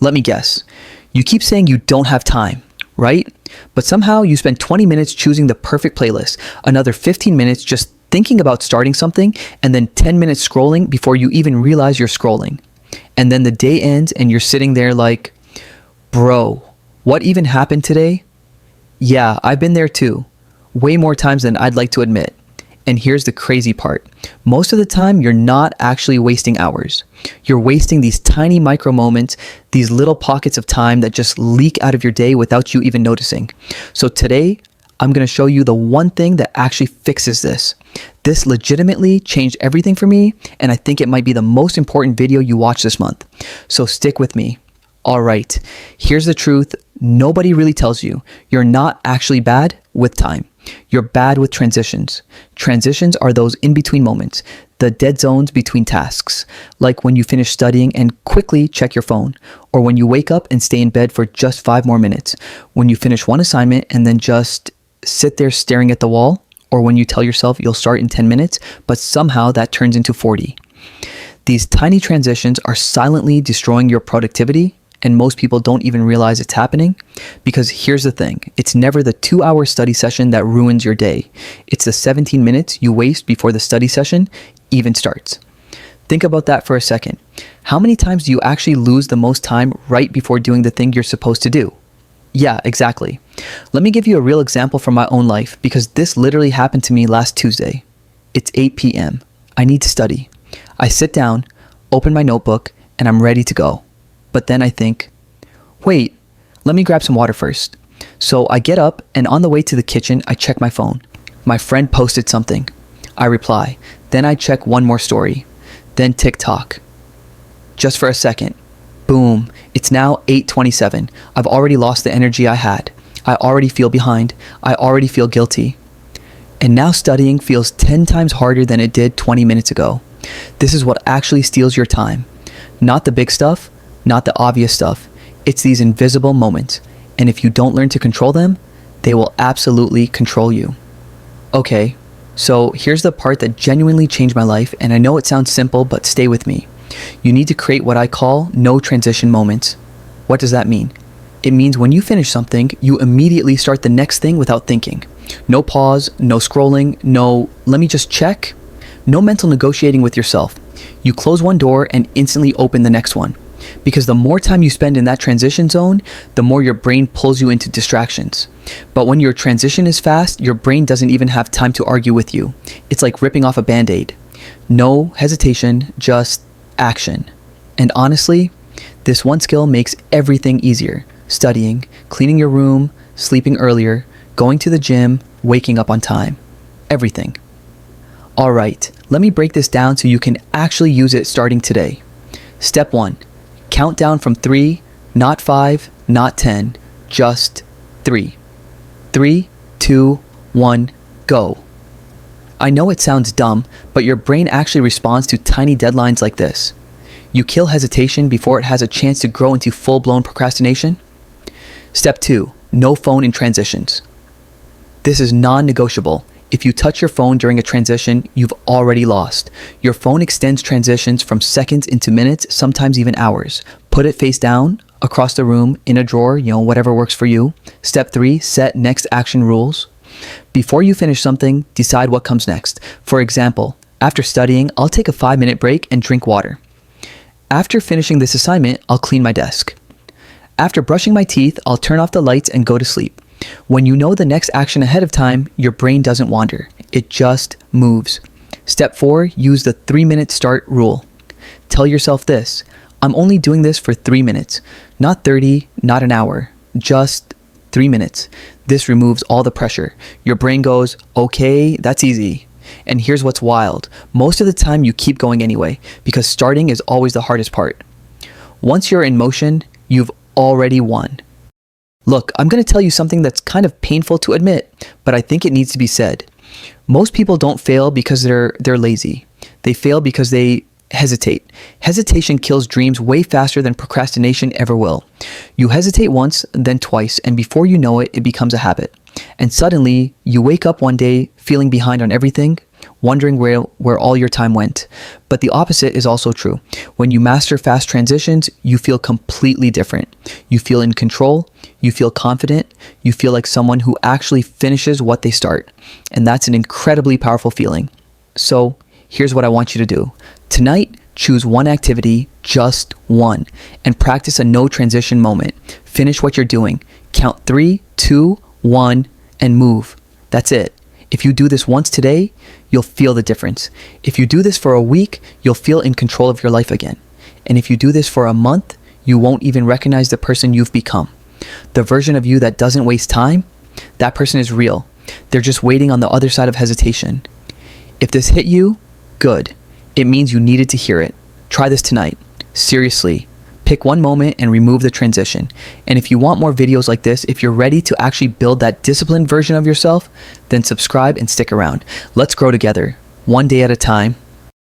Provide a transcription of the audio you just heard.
Let me guess. You keep saying you don't have time, right? But somehow you spend 20 minutes choosing the perfect playlist, another 15 minutes just thinking about starting something, and then 10 minutes scrolling before you even realize you're scrolling. And then the day ends and you're sitting there like, bro, what even happened today? Yeah, I've been there too. Way more times than I'd like to admit. And here's the crazy part. Most of the time, you're not actually wasting hours. You're wasting these tiny micro moments, these little pockets of time that just leak out of your day without you even noticing. So today, I'm going to show you the one thing that actually fixes this. This legitimately changed everything for me, and I think it might be the most important video you watch this month. So stick with me. All right, here's the truth. Nobody really tells you. You're not actually bad with time. You're bad with transitions. Transitions are those in-between moments, the dead zones between tasks, like when you finish studying and quickly check your phone, or when you wake up and stay in bed for just 5 more minutes, when you finish one assignment and then just sit there staring at the wall, or when you tell yourself you'll start in 10 minutes, but somehow that turns into 40. These tiny transitions are silently destroying your productivity, and most people don't even realize it's happening, because here's the thing, it's never the 2-hour study session that ruins your day. It's the 17 minutes you waste before the study session even starts. Think about that for a second. How many times do you actually lose the most time right before doing the thing you're supposed to do? Yeah, exactly. Let me give you a real example from my own life, because this literally happened to me last Tuesday. It's 8 p.m. I need to study. I sit down, open my notebook, and I'm ready to go. But then I think, wait, let me grab some water first. So I get up, and on the way to the kitchen, I check my phone. My friend posted something. I reply. Then I check one more story. Then TikTok. Just for a second. Boom. It's now 8:27. I've already lost the energy I had. I already feel behind. I already feel guilty. And now studying feels 10 times harder than it did 20 minutes ago. This is what actually steals your time. Not the big stuff. Not the obvious stuff. It's these invisible moments. And if you don't learn to control them, they will absolutely control you. Okay, so here's the part that genuinely changed my life, and I know it sounds simple, but stay with me. You need to create what I call no transition moments. What does that mean? It means when you finish something, you immediately start the next thing without thinking. No pause, no scrolling, no let me just check, no mental negotiating with yourself. You close one door and instantly open the next one. Because the more time you spend in that transition zone, the more your brain pulls you into distractions. But when your transition is fast, your brain doesn't even have time to argue with you. It's like ripping off a band-aid. No hesitation, just action. And honestly, this one skill makes everything easier. Studying, cleaning your room, sleeping earlier, going to the gym, waking up on time. Everything. All right, let me break this down so you can actually use it starting today. Step 1. Count down from 3, not 5, not 10, just 3. 3, 2, 1, go. I know it sounds dumb, but your brain actually responds to tiny deadlines like this. You kill hesitation before it has a chance to grow into full-blown procrastination. Step 2, no phone in transitions. This is non-negotiable. If you touch your phone during a transition, you've already lost. Your phone extends transitions from seconds into minutes, sometimes even hours. Put it face down, across the room, in a drawer, whatever works for you. Step 3, set next action rules. Before you finish something, decide what comes next. For example, after studying, I'll take a 5-minute break and drink water. After finishing this assignment, I'll clean my desk. After brushing my teeth, I'll turn off the lights and go to sleep. When you know the next action ahead of time, your brain doesn't wander. It just moves. Step 4, use the 3-minute start rule. Tell yourself this, I'm only doing this for 3 minutes, not 30, not an hour, just 3 minutes. This removes all the pressure. Your brain goes, okay, that's easy. And here's what's wild. Most of the time you keep going anyway, because starting is always the hardest part. Once you're in motion, you've already won. Look, I'm going to tell you something that's kind of painful to admit, but I think it needs to be said. Most people don't fail because they're lazy. They fail because they hesitate. Hesitation kills dreams way faster than procrastination ever will. You hesitate once, then twice, and before you know it, it becomes a habit. And suddenly, you wake up one day feeling behind on everything, wondering where all your time went. But the opposite is also true. When you master fast transitions, you feel completely different. You feel in control, you feel confident, you feel like someone who actually finishes what they start. And that's an incredibly powerful feeling. So here's what I want you to do. Tonight, choose one activity, just one, and practice a no transition moment. Finish what you're doing. Count 3, 2, 1, and move. That's it. If you do this once today, you'll feel the difference. If you do this for a week, you'll feel in control of your life again. And if you do this for a month, you won't even recognize the person you've become. The version of you that doesn't waste time, that person is real. They're just waiting on the other side of hesitation. If this hit you, good. It means you needed to hear it. Try this tonight. Seriously. Pick one moment and remove the transition. And if you want more videos like this, if you're ready to actually build that disciplined version of yourself, then subscribe and stick around. Let's grow together, one day at a time.